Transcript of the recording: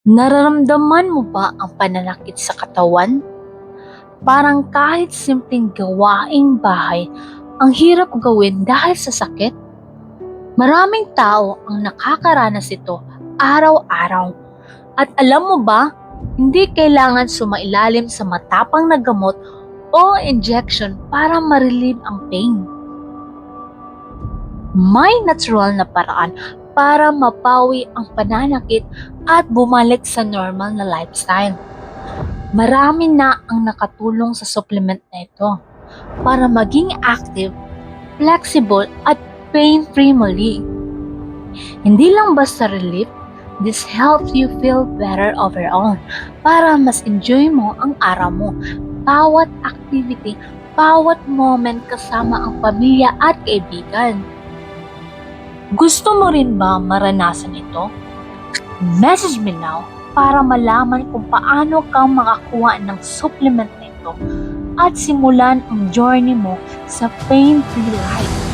Nararamdaman mo ba ang pananakit sa katawan? Parang kahit simpleng gawaing bahay, ang hirap gawin dahil sa sakit? Maraming tao ang nakakaranas ito araw-araw. At alam mo ba, hindi kailangan sumailalim sa matapang na gamot o injection para ma-relieve ang pain. May natural na paraan para mapawi ang pananakit at bumalik sa normal na lifestyle. Marami na ang nakatulong sa supplement na ito para maging active, flexible at pain-free muli. Hindi lang basta relief, this helps you feel better overall para mas enjoy mo ang araw mo, bawat activity, bawat moment kasama ang pamilya at kaibigan. Gusto mo rin ba maranasan ito? Message me now para malaman kung paano kang makakuha ng supplement na ito at simulan ang journey mo sa pain-free life.